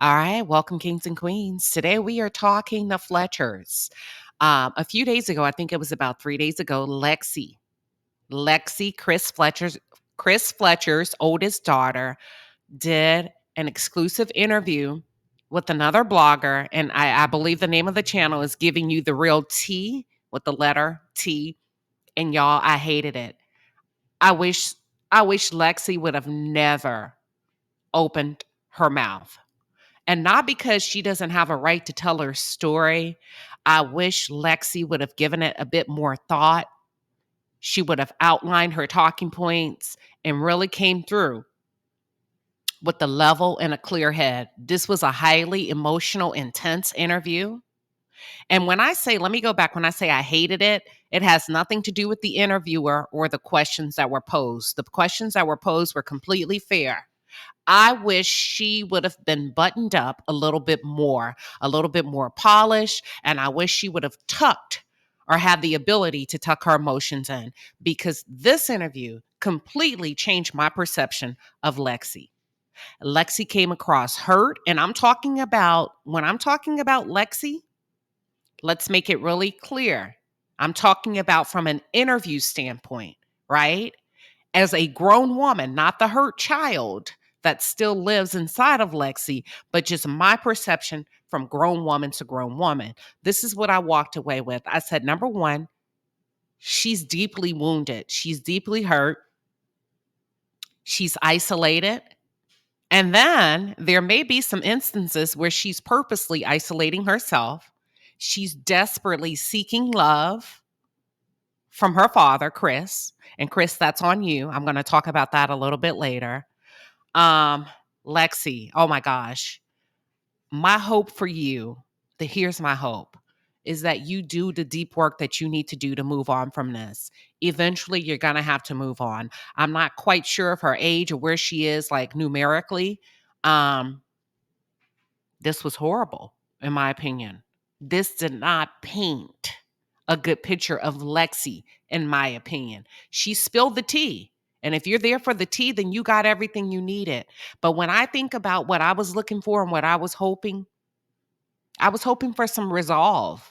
All right, welcome, kings and queens. Today we are talking the Fletchers. A few days ago, I think it was about 3 days ago, Lexi, Chris Fletcher's oldest daughter, did an exclusive interview with another blogger, and I believe the name of the channel is Giving You the Real Tea with the letter T. And y'all, I hated it. I wish, I wish Lexi would have never opened her mouth. And not because she doesn't have a right to tell her story. I wish Lexi would have given it a bit more thought. She would have outlined her talking points and really came through with the level and a clear head. This was a highly emotional, intense interview. And when I say, let me go back, when I say I hated it, it has nothing to do with the interviewer or the questions that were posed. The questions that were posed were completely fair. I wish she would have been buttoned up a little bit more polished, and I wish she would have tucked or had the ability to tuck her emotions in, because this interview completely changed my perception of Lexi. Lexi came across hurt, and when I'm talking about Lexi, let's make it really clear. I'm talking about from an interview standpoint, right? As a grown woman, not the hurt child that still lives inside of Lexi, but just my perception from grown woman to grown woman. This is what I walked away with. I said, number one, she's deeply wounded. She's deeply hurt. She's isolated. And then there may be some instances where she's purposely isolating herself. She's desperately seeking love from her father, Chris. And Chris, that's on you. I'm going to talk about that a little bit later. Um, Lexi, oh my gosh. My hope for you, here's my hope, is that you do the deep work that you need to do to move on from this. Eventually, you're going to have to move on. I'm not quite sure of her age or where she is, like numerically. Um, this was horrible, in my opinion. This did not paint a good picture of Lexi, in my opinion. She spilled the tea. And if you're there for the tea, then you got everything you needed. But when I think about what I was looking for and what I was hoping for some resolve.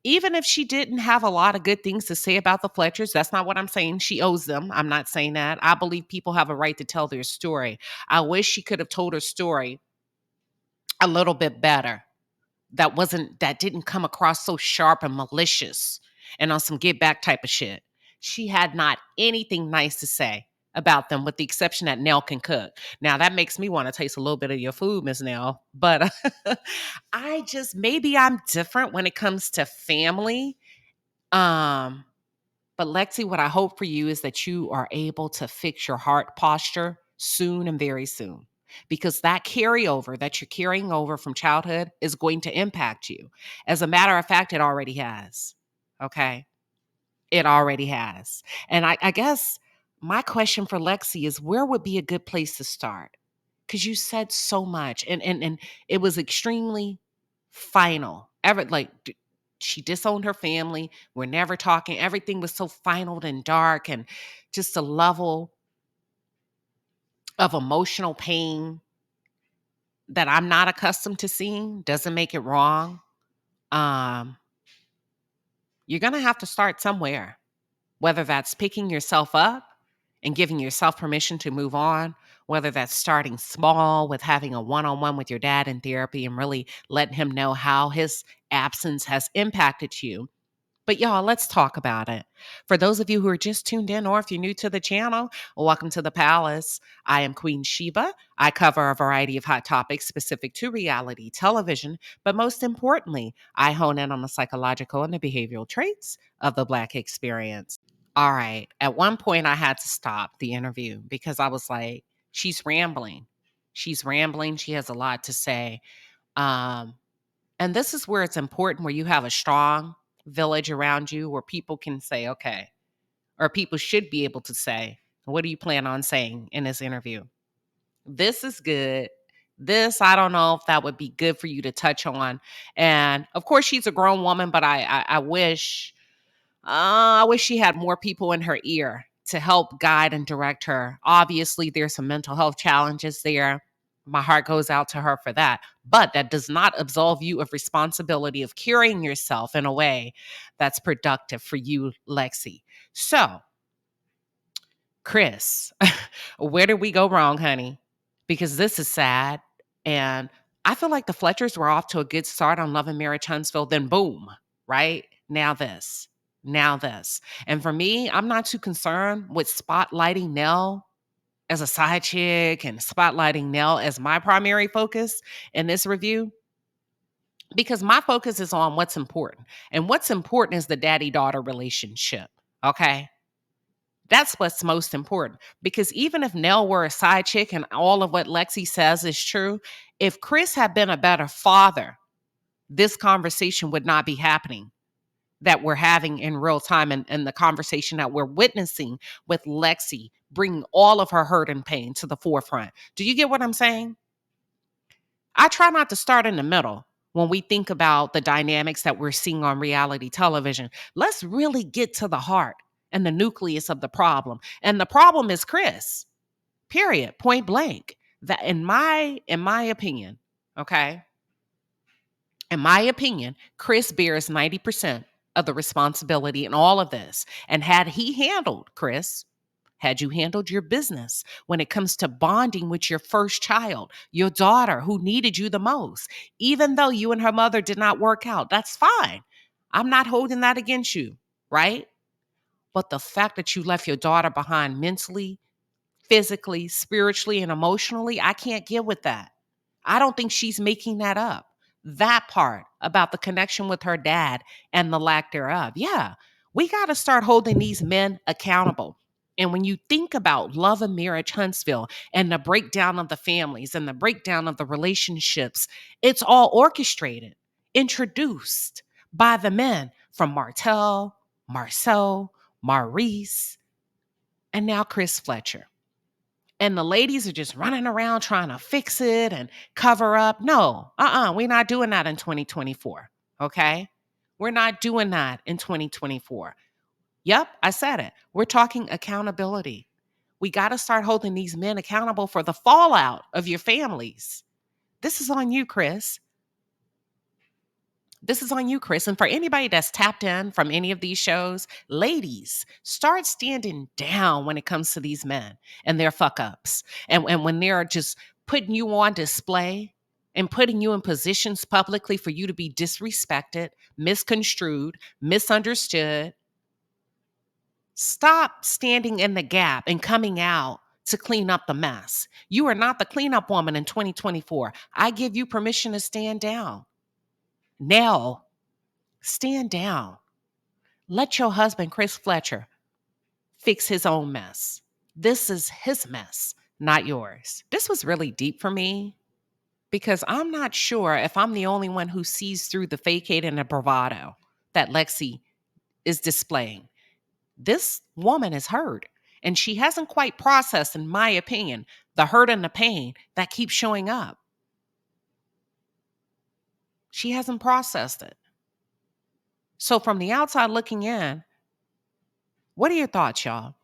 Even if she didn't have a lot of good things to say about the Fletchers, that's not what I'm saying. She owes them. I'm not saying that. I believe people have a right to tell their story. I wish she could have told her story a little bit better. That didn't come across so sharp and malicious and on some get back type of shit. She had not anything nice to say about them, with the exception that Nell can cook. Now that makes me want to taste a little bit of your food, Miss Nell. But maybe I'm different when it comes to family. Um, but Lexi, what I hope for you is that you are able to fix your heart posture soon and very soon. Because that carryover that you're carrying over from childhood is going to impact you. As a matter of fact, it already has. Okay. It already has. And I guess my question for Lexi is, where would be a good place to start? Because you said so much, and it was extremely final. She disowned her family. We're never talking. Everything was so final and dark, and just a level of emotional pain that I'm not accustomed to seeing. Doesn't make it wrong. Um, you're gonna have to start somewhere, whether that's picking yourself up and giving yourself permission to move on, whether that's starting small with having a one-on-one with your dad in therapy and really letting him know how his absence has impacted you. But y'all, let's talk about it. For those of you who are just tuned in, or if you're new to the channel, welcome to the palace. I am Queen Sheba. I cover a variety of hot topics specific to reality television, but most importantly, I hone in on the psychological and the behavioral traits of the Black experience. All right. At one point, I had to stop the interview because I was like, she's rambling. She's rambling. She has a lot to say. Um, and this is where it's important, where you have a strong village around you, where people can say, okay, or people should be able to say, what do you plan on saying in this interview? This is good. This, I don't know if that would be good for you to touch on. And of course, she's a grown woman, but I wish she had more people in her ear to help guide and direct her. Obviously, there's some mental health challenges there, My heart goes out to her for that. But that does not absolve you of responsibility of carrying yourself in a way that's productive for you, Lexi. So, Chris, where did we go wrong, honey? Because this is sad. And I feel like the Fletchers were off to a good start on Love and Marriage Huntsville. Then boom, right? Now this. Now this. And for me, I'm not too concerned with spotlighting Nell as a side chick and spotlighting Nell as my primary focus in this review, because my focus is on what's important. And what's important is the daddy-daughter relationship. Okay? That's what's most important. Because even if Nell were a side chick and all of what Lexi says is true, if Chris had been a better father, this conversation would not be happening that we're having in real time, and the conversation that we're witnessing with Lexi bringing all of her hurt and pain to the forefront. Do you get what I'm saying? I try not to start in the middle when we think about the dynamics that we're seeing on reality television. Let's really get to the heart and the nucleus of the problem. And the problem is Chris. Period. Point blank. That in my opinion, okay? In my opinion, Chris bears 90% of the responsibility in all of this. And had you handled your business when it comes to bonding with your first child, your daughter who needed you the most, even though you and her mother did not work out, that's fine. I'm not holding that against you, right? But the fact that you left your daughter behind mentally, physically, spiritually, and emotionally, I can't get with that. I don't think she's making that up. That part about the connection with her dad and the lack thereof. Yeah, we got to start holding these men accountable. And when you think about Love and Marriage Huntsville and the breakdown of the families and the breakdown of the relationships, it's all orchestrated, introduced by the men from Martell, Marcel, Maurice, and now Chris Fletcher. And the ladies are just running around trying to fix it and cover up. No, we're not doing that in 2024. Okay? We're not doing that in 2024. Yep, I said it. We're talking accountability. We got to start holding these men accountable for the fallout of your families. This is on you, Chris. This is on you, Chris. And for anybody that's tapped in from any of these shows, ladies, start standing down when it comes to these men and their fuck ups. And when they're just putting you on display and putting you in positions publicly for you to be disrespected, misconstrued, misunderstood, stop standing in the gap and coming out to clean up the mess. You are not the cleanup woman in 2024. I give you permission to stand down. Now, stand down. Let your husband, Chris Fletcher, fix his own mess. This is his mess, not yours. This was really deep for me because I'm not sure if I'm the only one who sees through the facade and the bravado that Lexi is displaying. This woman is hurt, and she hasn't quite processed, in my opinion, the hurt and the pain that keeps showing up. She hasn't processed it. So from the outside looking in, what are your thoughts, y'all?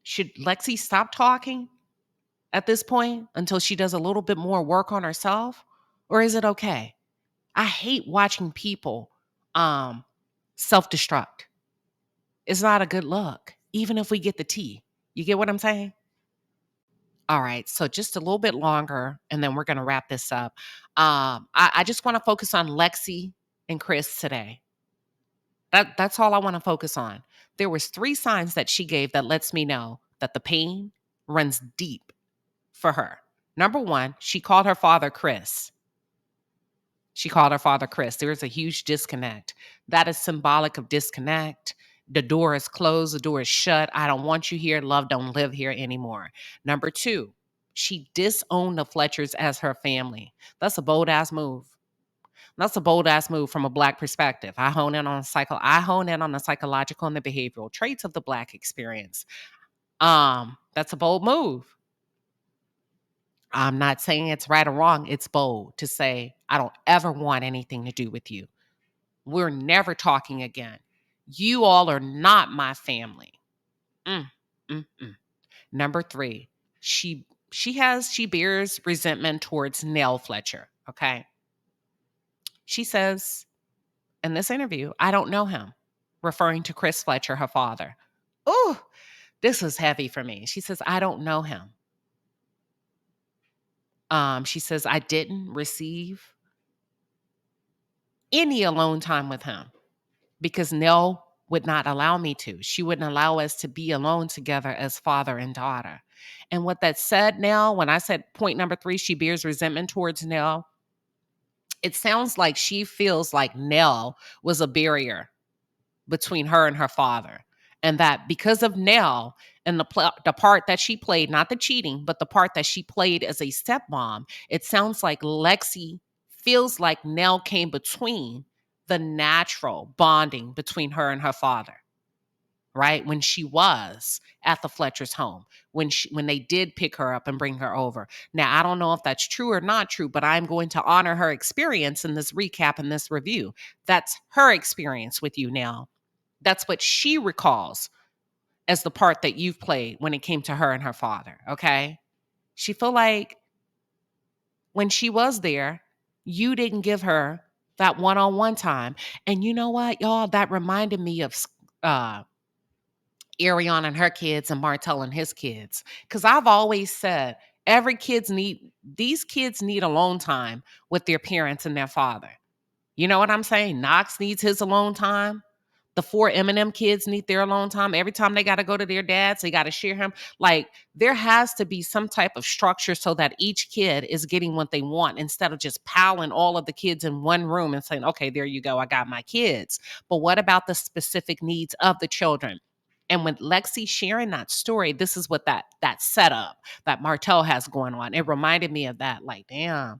Should Lexi stop talking at this point until she does a little bit more work on herself? Or is it okay? I hate watching people self-destruct. It's not a good look, even if we get the tea. You get what I'm saying? All right, so just a little bit longer, and then we're going to wrap this up. I just want to focus on Lexi and Chris today. That's all I want to focus on. There was 3 signs that she gave that lets me know that the pain runs deep for her. Number 1, she called her father Chris. She called her father Chris. There's a huge disconnect. That is symbolic of disconnect. The door is closed. The door is shut. I don't want you here. Love don't live here anymore. Number 2, she disowned the Fletchers as her family. That's a bold ass move. That's a bold ass move from a Black perspective. I hone in on the psychological and the behavioral traits of the Black experience. That's a bold move. I'm not saying it's right or wrong. It's bold to say, I don't ever want anything to do with you. We're never talking again. You all are not my family. Mm, mm, mm. Number 3, she she bears resentment towards Nell Fletcher. Okay. She says in this interview, I don't know him, referring to Chris Fletcher, her father. Oh, this was heavy for me. She says, I don't know him. She says, I didn't receive any alone time with him because Nell would not allow me to. She wouldn't allow us to be alone together as father and daughter. And what that said, Nell, when I said point number 3, she bears resentment towards Nell, it sounds like she feels like Nell was a barrier between her and her father. And that because of Nell and the part that she played, not the cheating, but the part that she played as a stepmom, it sounds like Lexi feels like Nell came between the natural bonding between her and her father, right? When she was at the Fletcher's home, when they did pick her up and bring her over. Now, I don't know if that's true or not true, but I'm going to honor her experience in this recap and this review. That's her experience with you now. That's what she recalls as the part that you've played when it came to her and her father, okay? She feel like when she was there, you didn't give her that one-on-one time. And you know what, y'all? That reminded me of uh, Ariana and her kids and Martell and his kids. Because I've always said these kids need alone time with their parents and their father. You know what I'm saying? Knox needs his alone time. The 4 Eminem kids need their alone time. Every time they got to go to their dads, they got to share him. Like, there has to be some type of structure so that each kid is getting what they want instead of just piling all of the kids in one room and saying, okay, there you go, I got my kids. But what about the specific needs of the children? And with Lexi sharing that story, this is what that setup that Martell has going on. It reminded me of that. Like, damn,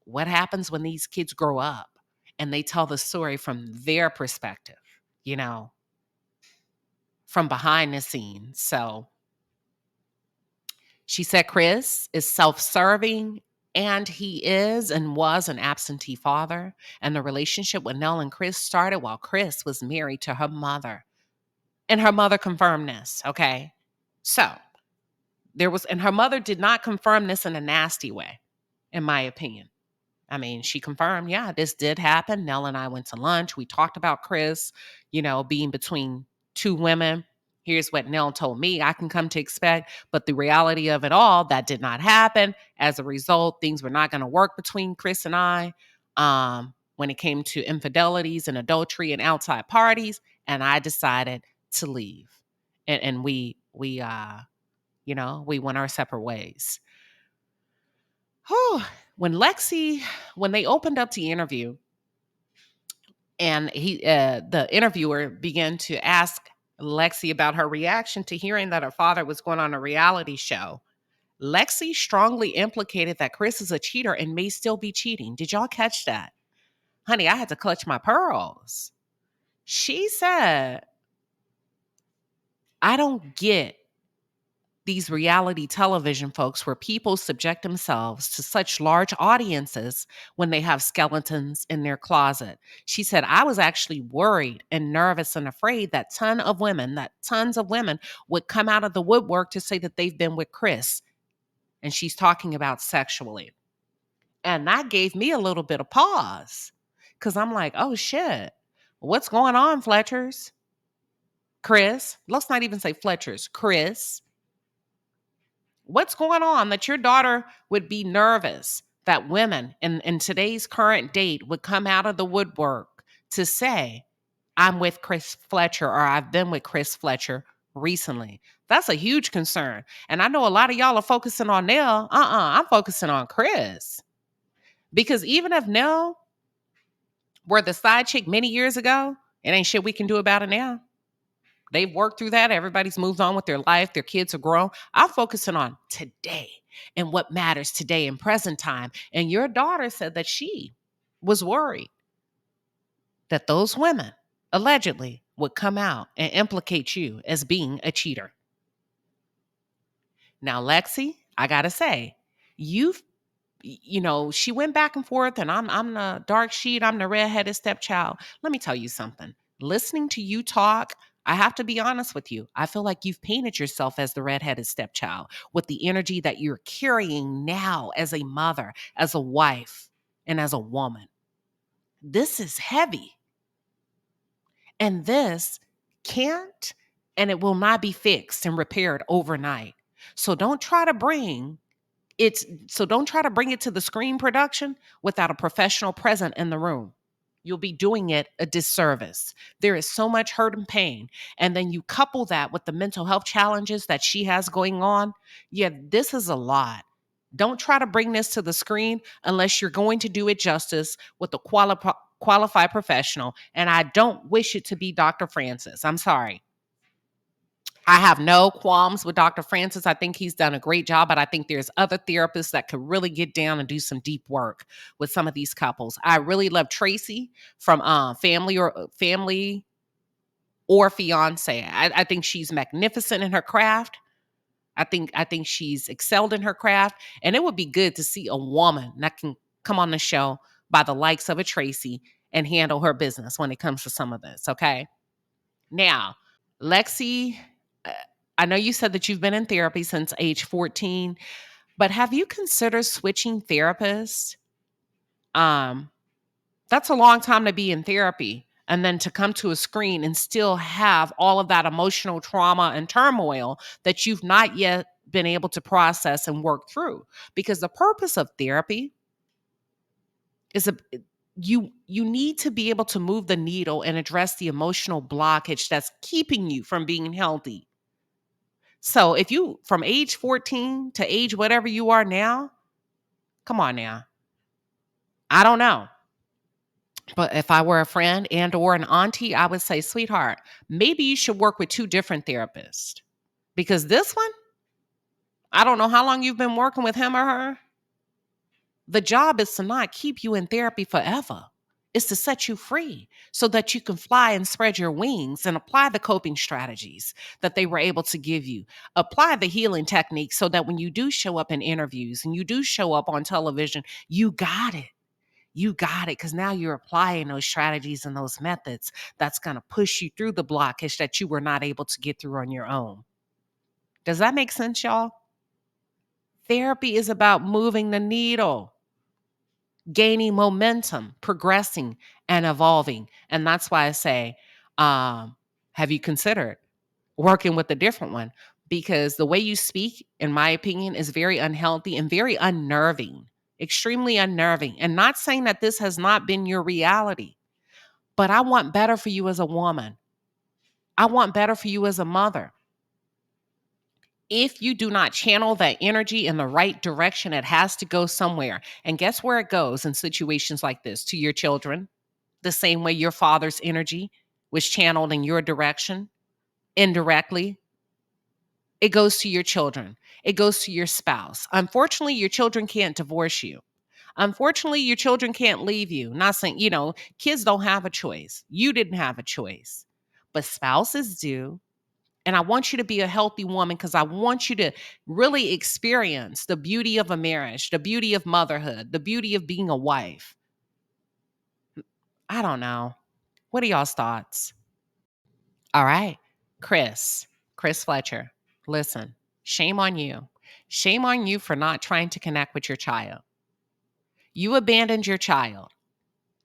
what happens when these kids grow up and they tell the story from their perspective, you know, from behind the scenes? So she said Chris is self-serving and he is and was an absentee father. And the relationship with Nell and Chris started while Chris was married to her mother. And her mother confirmed this, okay? So and her mother did not confirm this in a nasty way, in my opinion. I mean, she confirmed, yeah, this did happen. Nell and I went to lunch. We talked about Chris, being between 2 women. Here's what Nell told me I can come to expect. But the reality of it all, that did not happen. As a result, things were not going to work between Chris and I when it came to infidelities and adultery and outside parties. And I decided to leave. And we went our separate ways. Whew. When they opened up the interview and the interviewer began to ask Lexi about her reaction to hearing that her father was going on a reality show, Lexi strongly implicated that Chris is a cheater and may still be cheating. Did y'all catch that? Honey, I had to clutch my pearls. She said, I don't get these reality television folks where people subject themselves to such large audiences when they have skeletons in their closet. She said, I was actually worried and nervous and afraid that tons of women would come out of the woodwork to say that they've been with Chris. And she's talking about sexually. And that gave me a little bit of pause because I'm like, oh shit, what's going on, Fletchers? Chris, let's not even say Fletchers, Chris. What's going on that your daughter would be nervous that women in today's current date would come out of the woodwork to say, I'm with Chris Fletcher or I've been with Chris Fletcher recently? That's a huge concern. And I know a lot of y'all are focusing on Nell. I'm focusing on Chris. Because even if Nell were the side chick many years ago, it ain't shit we can do about it now. They've worked through that. Everybody's moved on with their life. Their kids are grown. I'm focusing on today and what matters today in present time. And your daughter said that she was worried that those women allegedly would come out and implicate you as being a cheater. Now, Lexi, I got to say, she went back and forth and I'm the dark sheet. I'm the redheaded stepchild. Let me tell you something. Listening to you talk, I have to be honest with you. I feel like you've painted yourself as the redheaded stepchild with the energy that you're carrying now as a mother, as a wife, and as a woman. This is heavy. And this can't and it will not be fixed and repaired overnight. So don't try to bring don't try to bring it to the screen production without a professional present in the room. You'll be doing it a disservice. There is so much hurt and pain. And then you couple that with the mental health challenges that she has going on. Yeah, this is a lot. Don't try to bring this to the screen unless you're going to do it justice with a qualified professional. And I don't wish it to be Dr. Francis. I'm sorry. I have no qualms with Dr. Francis. I think he's done a great job, but I think there's other therapists that could really get down and do some deep work with some of these couples. I really love Tracy from Family or Fiance. I think she's magnificent in her craft. I think she's excelled in her craft, and it would be good to see a woman that can come on the show by the likes of a Tracy and handle her business when it comes to some of this. Okay, now Lexi, uh, I know you said that you've been in therapy since age 14, but have you considered switching therapists? Um, that's a long time to be in therapy and then to come to a screen and still have all of that emotional trauma and turmoil that you've not yet been able to process and work through. Because the purpose of therapy is you need to be able to move the needle and address the emotional blockage that's keeping you from being healthy. So if you from age 14 to age whatever you are now, come on now. I don't know. But if I were a friend and or an auntie, I would say, "Sweetheart, maybe you should work with two different therapists." Because this one, I don't know how long you've been working with him or her. The job is to not keep you in therapy forever. It's to set you free so that you can fly and spread your wings and apply the coping strategies that they were able to give you. Apply the healing techniques so that when you do show up in interviews and you do show up on television, you got it. You got it because now you're applying those strategies and those methods that's going to push you through the blockage that you were not able to get through on your own. Does that make sense, y'all? Therapy is about moving the needle, gaining momentum, progressing, and evolving. And that's why I say, have you considered working with a different one? Because the way you speak, in my opinion, is very unhealthy and very unnerving, extremely unnerving. And not saying that this has not been your reality, but I want better for you as a woman. I want better for you as a mother. If you do not channel that energy in the right direction, it has to go somewhere. And guess where it goes in situations like this? To your children, the same way your father's energy was channeled in your direction indirectly. It goes to your children. It goes to your spouse. Unfortunately, your children can't divorce you. Unfortunately, your children can't leave you. Not saying, kids don't have a choice. You didn't have a choice, but spouses do. And I want you to be a healthy woman because I want you to really experience the beauty of a marriage, the beauty of motherhood, the beauty of being a wife. I don't know. What are y'all's thoughts? All right. Chris Fletcher, listen, shame on you. Shame on you for not trying to connect with your child. You abandoned your child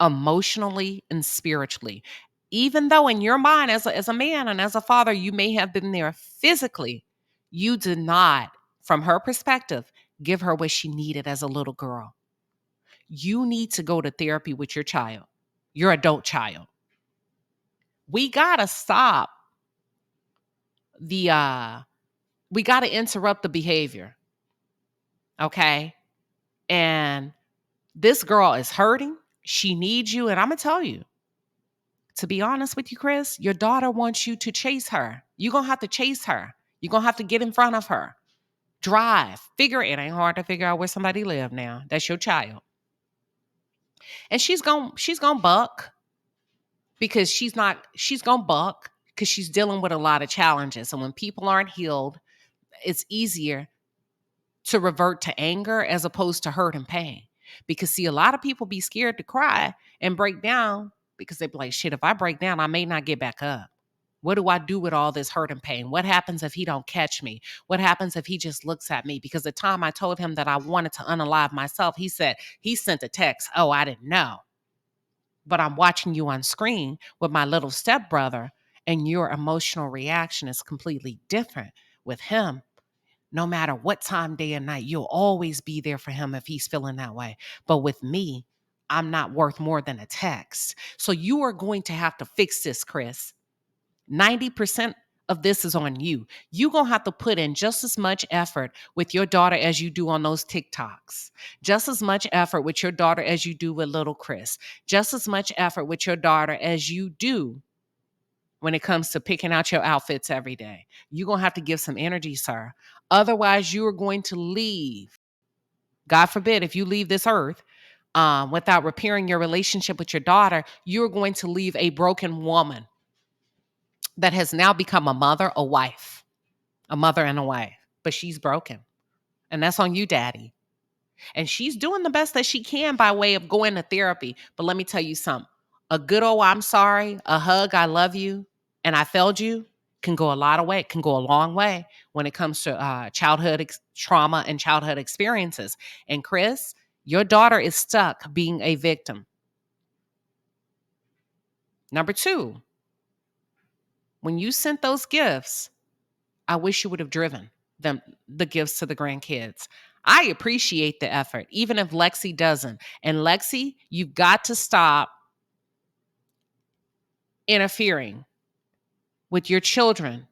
emotionally and spiritually. Even though in your mind, as a man and as a father, you may have been there physically, you did not, from her perspective, give her what she needed as a little girl. You need to go to therapy with your child, your adult child. We gotta stop the we gotta interrupt the behavior. Okay. And this girl is hurting. She needs you. And I'm gonna tell you, to be honest with you, Chris, your daughter wants you to chase her. You're going to have to chase her. You're going to have to get in front of her. Drive. Figure it ain't hard to figure out where somebody live now. That's your child. And she's going to buck because she's going to buck because she's dealing with a lot of challenges. And when people aren't healed, it's easier to revert to anger as opposed to hurt and pain. Because see, a lot of people be scared to cry and break down because they be like, shit, if I break down, I may not get back up. What do I do with all this hurt and pain? What happens if he don't catch me? What happens if he just looks at me? Because the time I told him that I wanted to unalive myself, he said, he sent a text, oh, I didn't know. But I'm watching you on screen with my little stepbrother, and your emotional reaction is completely different with him. No matter what time, day and night, you'll always be there for him if he's feeling that way. But with me, I'm not worth more than a text. So you are going to have to fix this, Chris. 90% of this is on you. You're going to have to put in just as much effort with your daughter as you do on those TikToks. Just as much effort with your daughter as you do with little Chris. Just as much effort with your daughter as you do when it comes to picking out your outfits every day. You're going to have to give some energy, sir. Otherwise, you are going to leave. God forbid, if you leave this earth without repairing your relationship with your daughter, you're going to leave a broken woman that has now become a mother, a wife, a mother and a wife. But she's broken. And that's on you, daddy. And she's doing the best that she can by way of going to therapy. But let me tell you something. A good old I'm sorry, a hug, I love you, and I failed you can go a lot of way, can go a long way when it comes to childhood trauma and childhood experiences. And Chris, your daughter is stuck being a victim. Number two, when you sent those gifts, I wish you would have driven the gifts to the grandkids. I appreciate the effort, even if Lexi doesn't. And Lexi, you've got to stop interfering with your children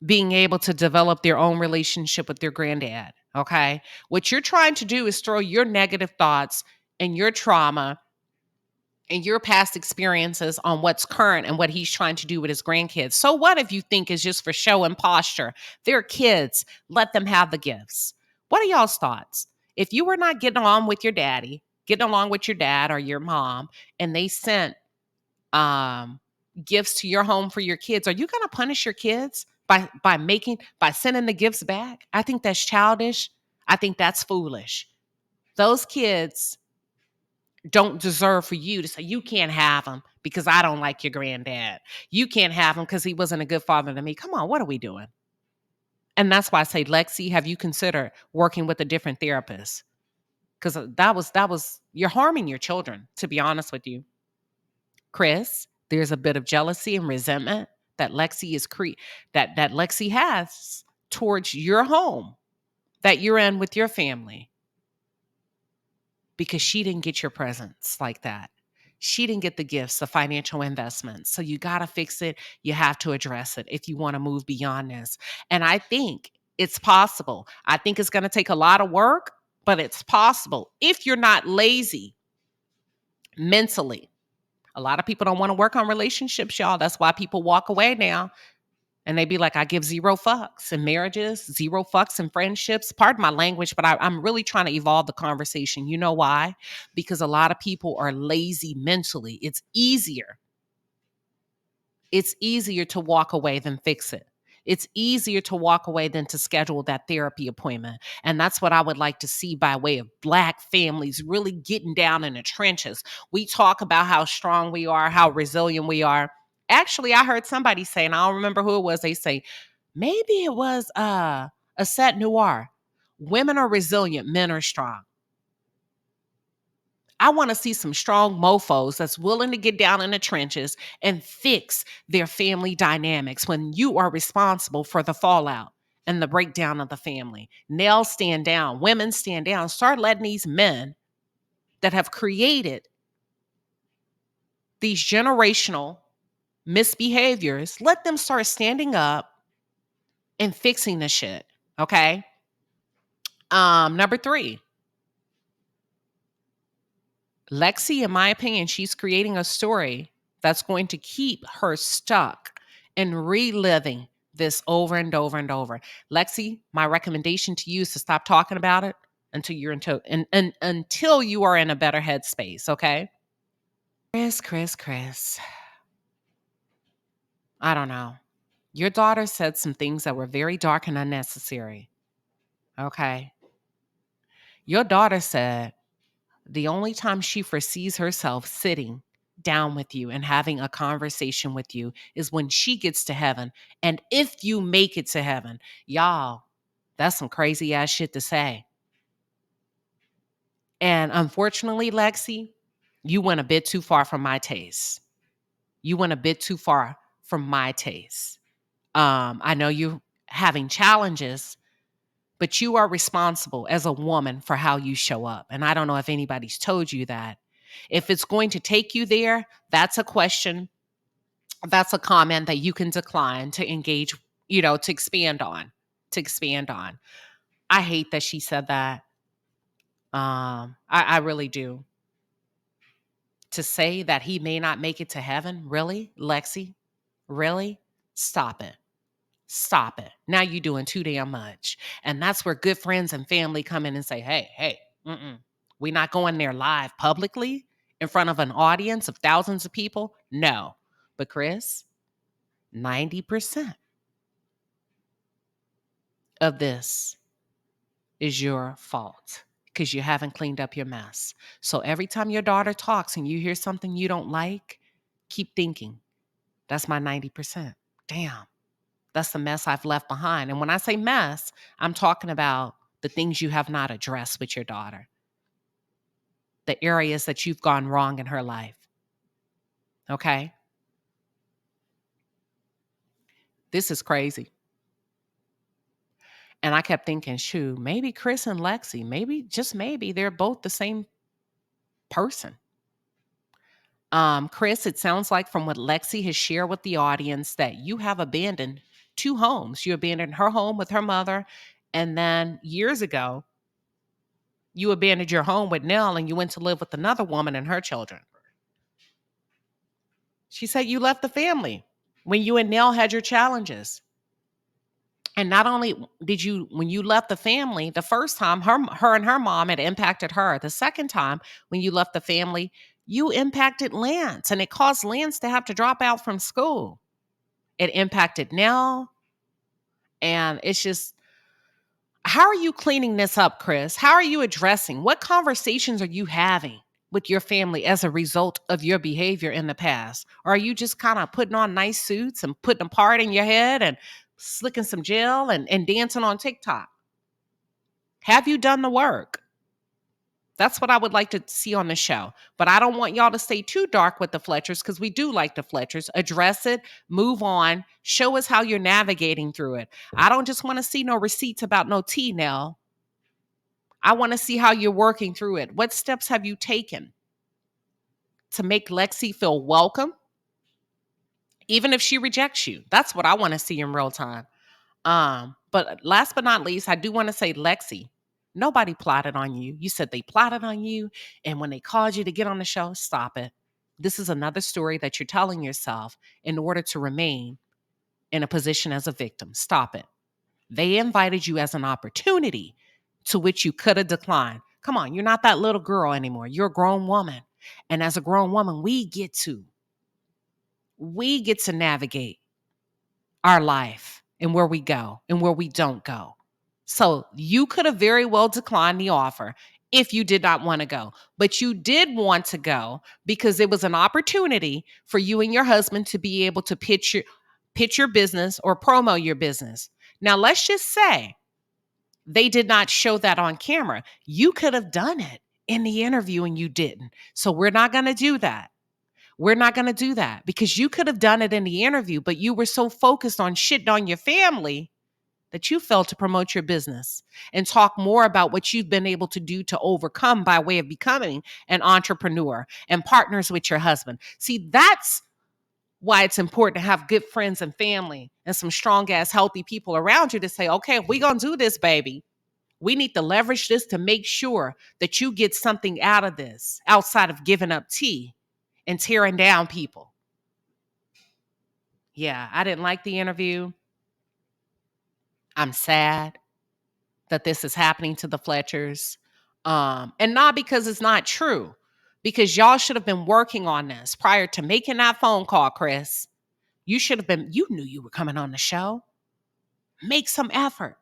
being able to develop their own relationship with their granddad. Okay. What you're trying to do is throw your negative thoughts and your trauma and your past experiences on what's current and what he's trying to do with his grandkids. So what if you think is just for show and posture? They're kids. Let them have the gifts. What are y'all's thoughts? If you were not getting along with your daddy, getting along with your dad or your mom, and they sent gifts to your home for your kids, are you going to punish your kids by sending the gifts back? I think that's childish. I think that's foolish. Those kids don't deserve for you to say, you can't have them because I don't like your granddad. You can't have him because he wasn't a good father to me. Come on, what are we doing? And that's why I say, Lexi, have you considered working with a different therapist? Because you're harming your children, to be honest with you. Chris, there's a bit of jealousy and resentment that that Lexi has towards your home that you're in with your family, because she didn't get your presents like that. She didn't get the gifts, the financial investments. So you got to fix it. You have to address it if you want to move beyond this. And I think it's possible. I think it's going to take a lot of work, but it's possible if you're not lazy mentally. A lot of people don't want to work on relationships, y'all. That's why people walk away now. And they be like, I give zero fucks in marriages, zero fucks in friendships. Pardon my language, but I'm really trying to evolve the conversation. You know why? Because a lot of people are lazy mentally. It's easier. It's easier to walk away than fix it. It's easier to walk away than to schedule that therapy appointment. And that's what I would like to see by way of Black families really getting down in the trenches. We talk about how strong we are, how resilient we are. Actually, I heard somebody say, and I don't remember who it was, they say, maybe it was a set noir. Women are resilient, men are strong. I want to see some strong mofos that's willing to get down in the trenches and fix their family dynamics when you are responsible for the fallout and the breakdown of the family. Nails stand down, women stand down. Start letting these men that have created these generational misbehaviors, let them start standing up and fixing the shit. Okay. Number 3. Lexi, in my opinion, she's creating a story that's going to keep her stuck and reliving this over and over and over. Lexi, my recommendation to you is to stop talking about it until you are in a better headspace, okay? Chris. I don't know. Your daughter said some things that were very dark and unnecessary, okay? Your daughter said the only time she foresees herself sitting down with you and having a conversation with you is when she gets to heaven. And if you make it to heaven, y'all, that's some crazy ass shit to say. And unfortunately, Lexi, you went a bit too far from my taste. You went a bit too far from my taste. I know you're having challenges, but you are responsible as a woman for how you show up. And I don't know if anybody's told you that. If it's going to take you there, that's a question, that's a comment that you can decline to engage, to expand on, I hate that she said that. I really do. To say that he may not make it to heaven, really, Lexi? Really? Stop it. Stop it. Now you're doing too damn much. And that's where good friends and family come in and say, hey, we're not going there live publicly in front of an audience of thousands of people. No. But Chris, 90% of this is your fault because you haven't cleaned up your mess. So every time your daughter talks and you hear something you don't like, keep thinking, that's my 90%. Damn. That's the mess I've left behind. And when I say mess, I'm talking about the things you have not addressed with your daughter, the areas that you've gone wrong in her life. Okay? This is crazy. And I kept thinking, shoot, maybe Chris and Lexi, maybe, just maybe, they're both the same person. Chris, it sounds like from what Lexi has shared with the audience that you have abandoned 2 homes. You abandoned her home with her mother, and then years ago, you abandoned your home with Nell and you went to live with another woman and her children. She said you left the family when you and Nell had your challenges. And not only did you, when you left the family, the first time, her and her mom had impacted her. The second time, when you left the family, you impacted Lance, and it caused Lance to have to drop out from school. It impacted Nell, and it's just, how are you cleaning this up, Chris? How are you addressing? What conversations are you having with your family as a result of your behavior in the past? Or are you just kind of putting on nice suits and putting a part in your head and slicking some gel and dancing on TikTok? Have you done the work? That's what I would like to see on the show. But I don't want y'all to stay too dark with the Fletchers because we do like the Fletchers. Address it, move on, show us how you're navigating through it. I don't just want to see no receipts about no tea, Nell. I want to see how you're working through it. What steps have you taken to make Lexi feel welcome, even if she rejects you? That's what I want to see in real time. But last but not least, I do want to say, Lexi, nobody plotted on you. You said they plotted on you, and when they called you to get on the show, stop it. This is another story that you're telling yourself in order to remain in a position as a victim. Stop it. They invited you as an opportunity to which you could have declined. Come on, you're not that little girl anymore. You're a grown woman. And as a grown woman, we get to navigate our life and where we go and where we don't go. So you could have very well declined the offer if you did not want to go, but you did want to go because it was an opportunity for you and your husband to be able to pitch your business or promo your business. Now, let's just say they did not show that on camera. You could have done it in the interview and you didn't. So we're not going to do that. We're not going to do that because you could have done it in the interview, but you were so focused on shitting on your family that you failed to promote your business and talk more about what you've been able to do to overcome by way of becoming an entrepreneur and partners with your husband. See, that's why it's important to have good friends and family and some strong ass healthy people around you to say, okay, if we're going to do this, baby, we need to leverage this to make sure that you get something out of this outside of giving up tea and tearing down people. Yeah, I didn't like the interview. I'm sad that this is happening to the Fletchers. And not because it's not true, because y'all should have been working on this prior to making that phone call, Chris. You knew you were coming on the show. Make some effort.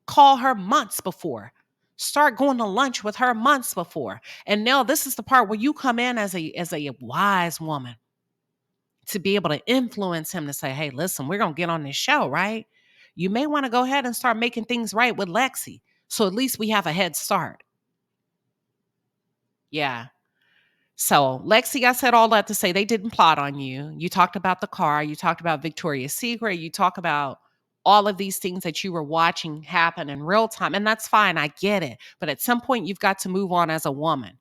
Call her months before. start going to lunch with her months before. And now this is the part where you come in as a wise woman to be able to influence him to say, hey, listen, we're going to get on this show, right? You may want to go ahead and start making things right with Lexi. So at least we have a head start. Yeah. So Lexi, I said all that to say they didn't plot on you. You talked about the car. You talked about Victoria's Secret. You talk about all of these things that you were watching happen in real time. And that's fine. I get it. But at some point, you've got to move on as a woman.